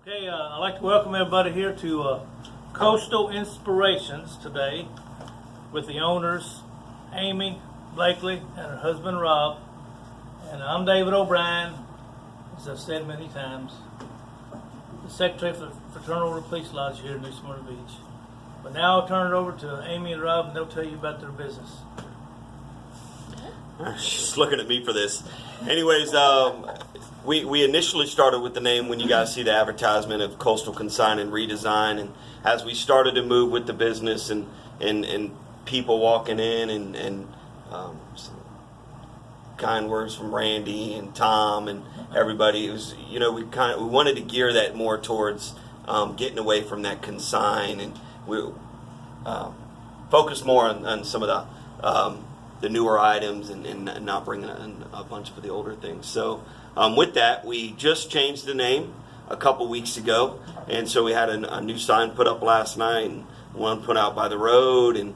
Okay, I'd like to welcome everybody here to Coastal Inspirations today with the owners, Amy Blakely and her husband Rob. And I'm David O'Brien, as I've said many times, the Secretary for the Fraternal Order Police Lodge here in New Smyrna Beach. But now I'll turn it over to Amy and Rob and they'll tell you about their business. She's looking at me for this. Anyways, we initially started with the name when you guys see the advertisement of Coastal Consign and Redesign, and as we started to move with the business and people walking in and some kind words from Randy and Tom and everybody, it was, we wanted to gear that more towards getting away from that consign, and we focus more on some of the newer items and not bringing in a bunch of the older things. So with that, we just changed the name a couple weeks ago, and so we had a new sign put up last night and one put out by the road, and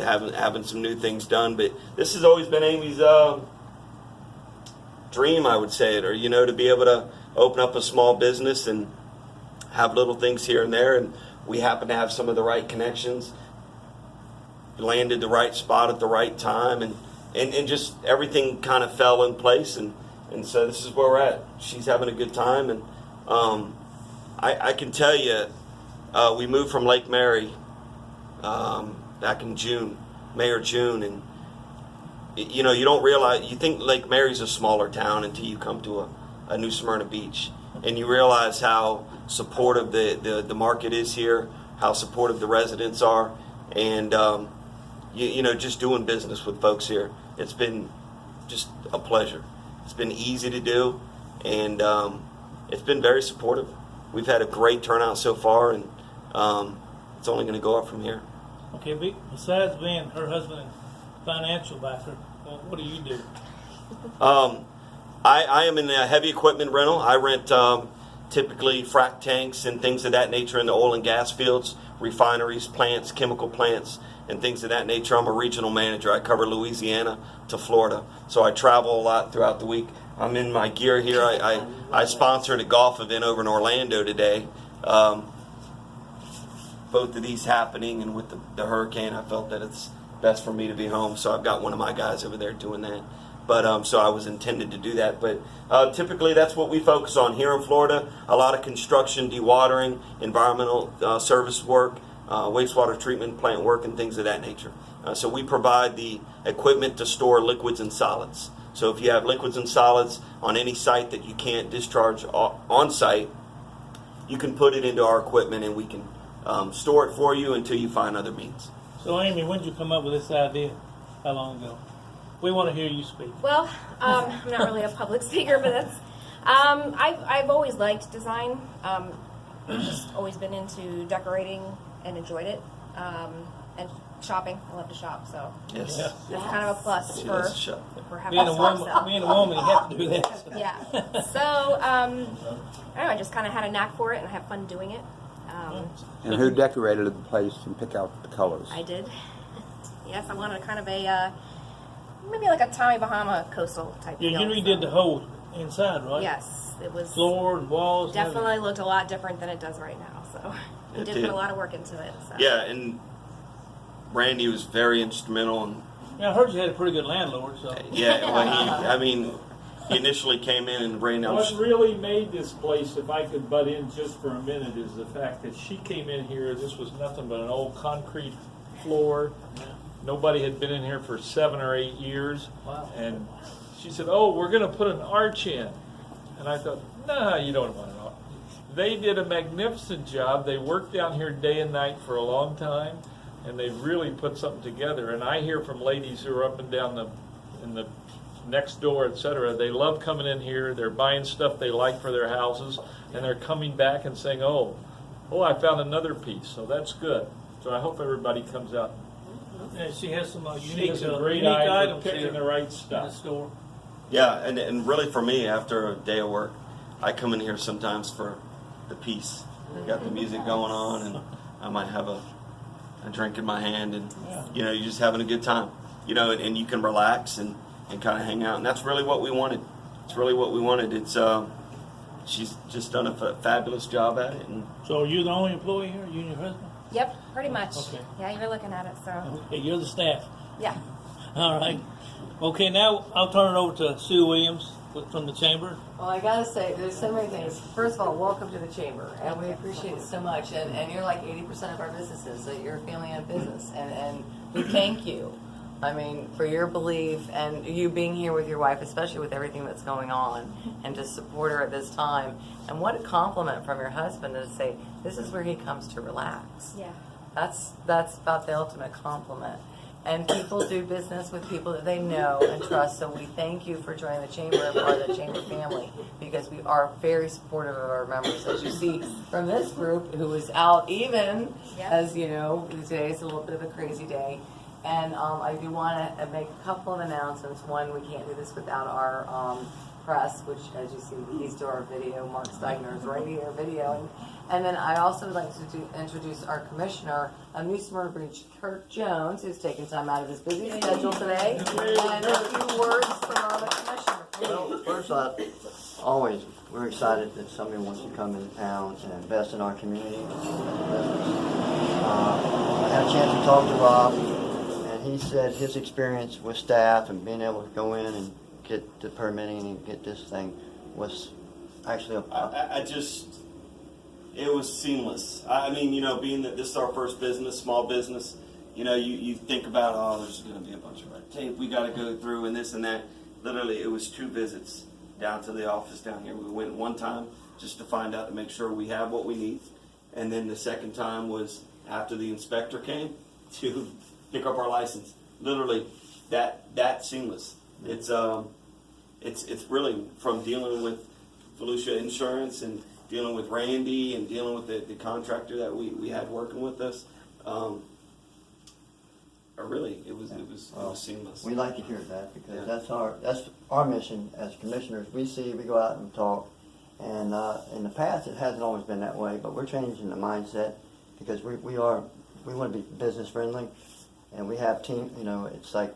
having some new things done. But this has always been Amy's dream, I would say, to be able to open up a small business and have little things here and there, and we happen to have some of the right connections, landed the right spot at the right time, and just everything kind of fell in place, and so this is where we're at. She's having a good time, and I can tell you, we moved from Lake Mary back in May or June, and you don't realize, you think Lake Mary's a smaller town until you come to a New Smyrna Beach, and you realize how supportive the market is here, how supportive the residents are, and just doing business with folks here. It's been just a pleasure. It's been easy to do, and it's been very supportive. We've had a great turnout so far, and it's only going to go up from here. Okay, besides being her husband and financial backer, what do you do? I am in a heavy equipment rental. I rent typically frac tanks and things of that nature in the oil and gas fields, refineries, plants, chemical plants, and things of that nature. I'm a regional manager. I cover Louisiana to Florida, so I travel a lot throughout the week. I'm in my gear here. I sponsored a golf event over in Orlando today. Both of these happening, and with the hurricane, I felt that it's best for me to be home, so I've got one of my guys over there doing that. But so I was intended to do that. But typically that's what we focus on here in Florida. A lot of construction, dewatering, environmental service work, wastewater treatment plant work, and things of that nature. So we provide the equipment to store liquids and solids. So if you have liquids and solids on any site that you can't discharge on site, you can put it into our equipment and we can store it for you until you find other means. So Amy, when did you come up with this idea? How long ago? We want to hear you speak. Well, I'm not really a public speaker, but that's I've always liked design. I've just always been into decorating and enjoyed it, and shopping. I love to shop, so Yes. Yeah. that's kind of a plus for having Being a a shop. woman, being a woman, you have to do that. So. Yeah. So I don't know. I just kind of had a knack for it, and I have fun doing it. And who decorated the place and picked out the colors? I did. Yes, I wanted kind of a maybe like a Tommy Bahama coastal type. You feel, redid the whole inside, right? Yes, it was. Floor and walls. Definitely looked a lot different than it does right now. So we did put a lot of work into it. So. Yeah, and Randy was very instrumental. And Yeah, I heard you had a pretty good landlord. So. yeah, well, he initially came in and Randy. What really made this place, if I could butt in just for a minute, is the fact that she came in here, this was nothing but an old concrete floor. Nobody had been in here for 7 or 8 years. Wow. And she said, "Oh, we're going to put an arch in." And I thought, "Nah, you don't want an arch." They did a magnificent job. They worked down here day and night for a long time, and they really put something together. And I hear from ladies who are up and down in the next door, etc. They love coming in here. They're buying stuff they like for their houses, and they're coming back and saying, "Oh, I found another piece." So that's good. So I hope everybody comes out. Yeah, she has some She unique, has a great unique eye for items picking here the right in the stuff. store. Yeah, and really for me, after a day of work, I come in here sometimes for the peace. Got the music going on, and I might have a drink in my hand, and you're just having a good time. And you can relax and kind of hang out, and that's really what we wanted. It's really what we wanted. It's she's just done a fabulous job at it. And So are you the only employee here? You and your husband? Yep, pretty much. Okay. Yeah, you're looking at it, so Okay, you're the staff. yeah. All right. Okay, now I'll turn it over to Sue Williams from the chamber. Well, I gotta say, there's so many things. First of all, welcome to the chamber, and we appreciate it so much. And you're like 80% of our businesses, so you're a family-owned business, and we thank you. I mean, for your belief and you being here with your wife, especially with everything that's going on, and to support her at this time. And what a compliment from your husband to say, this is where he comes to relax. Yeah. That's about the ultimate compliment. And people do business with people that they know and trust. So we thank you for joining the chamber and part of the chamber family, because we are very supportive of our members. As you see from this group, who is out even, Yep. as you know, today is a little bit of a crazy day. And I do want to make a couple of announcements. One, we can't do this without our press, which, as you see, he's doing our video. Mark Steigner is right here videoing. And then I also would like to introduce our commissioner of New Smyrna Beach, Kirk Jones, who's taking time out of his busy schedule today. And a few words from our commissioner, Well, please. first, we're excited that somebody wants to come into town and invest in our community. I had a chance to talk to Rob, and he said his experience with staff and being able to go in and get the permitting and get this thing was actually it was seamless. I mean, you know, being that this is our first business, small business, you know, you think about, oh, there's going to be a bunch of red tape we got to go through and this and that. Literally, it was 2 visits down to the office down here. We went one time just to find out to make sure we have what we need. And then the second time was after the inspector came to pick up our license. Literally, that seamless. It's really from dealing with Volusia Insurance and dealing with Randy and dealing with the contractor that we had working with us. It was seamless. we like to hear that, because Yeah. that's our mission as commissioners. We go out and talk, and in the past it hasn't always been that way, but we're changing the mindset, because we want to be business friendly, and we have team. You know, it's like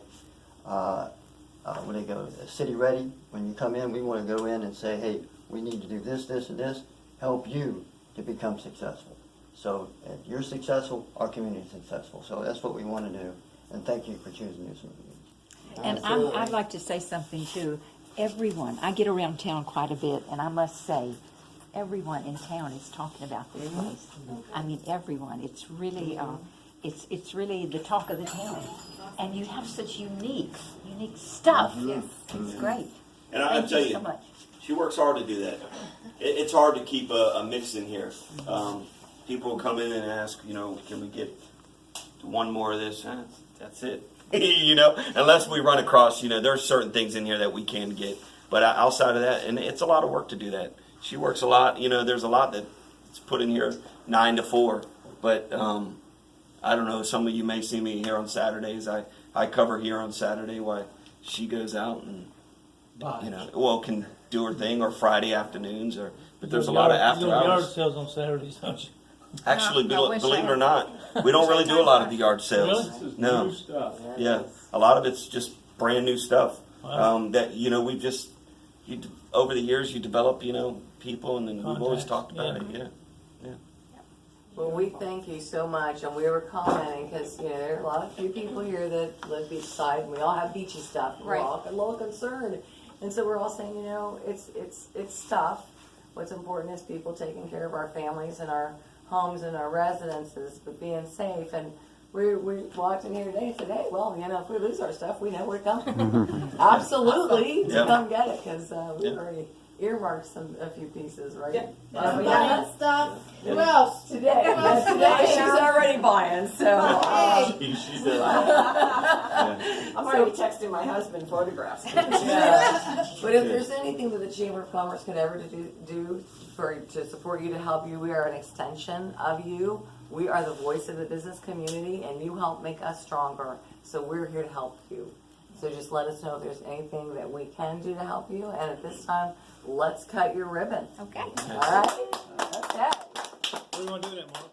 when they go city ready. When you come in, we want to go in and say, hey, we need to do this, this, and this. Help you to become successful. So if you're successful, our community is successful. So that's what we want to do. And thank you for choosing this one. And I'd like to say something too. Everyone, I get around town quite a bit, and I must say, everyone in town is talking about this place. I mean, everyone. It's really, it's really the talk of the town. And you have such unique stuff. Yes, it's great. And I Thank tell you you, so much. she works hard to do that. It's hard to keep a mix in here. People come in and ask, you know, can we get one more of this? That's it. You know, unless we run across, you know, there's certain things in here that we can get. But outside of that, and it's a lot of work to do that. She works a lot. You know, there's a lot that's put in here 9 to 4. But I don't know, some of you may see me here on Saturdays. I cover here on Saturday while she goes out and, you know, can do her thing, or Friday afternoons, but there's a lot of after You do yard hours. sales on Saturdays, don't you? Actually, I wish believe I it had- or not, we don't really do a lot of the yard sales. Really? This is No. new stuff. Yeah, a lot of it's just brand new stuff. Wow. That, you know, over the years you develop, you know, people, and then we've always Contacts, talked about yeah. it. Yeah. Well, we thank you so much, and we were commenting because, you know, there are a lot of few people here that live beachside, and we all have beachy stuff. And Right. We're all a little concerned, and so we're all saying, you know, it's tough. What's important is people taking care of our families and our homes and our residences, but being safe. And we walked in here today and said, hey, well, you know, if we lose our stuff, we know where to come. Absolutely, to Yeah. come get it, because we've Yeah. already earmarked a few pieces, right? Yeah. We Buying got stuff. Who else? today. Today she's already buying, so. She does. Yeah. I'm already texting my husband photographs. Yeah. But if there's anything that the Chamber of Commerce could ever do to support you, to help you, we are an extension of you. We are the voice of the business community, and you help make us stronger. So we're here to help you. So just let us know if there's anything that we can do to help you. And at this time, let's cut your ribbon. Okay. All right? Okay. We're going to do that, Mark.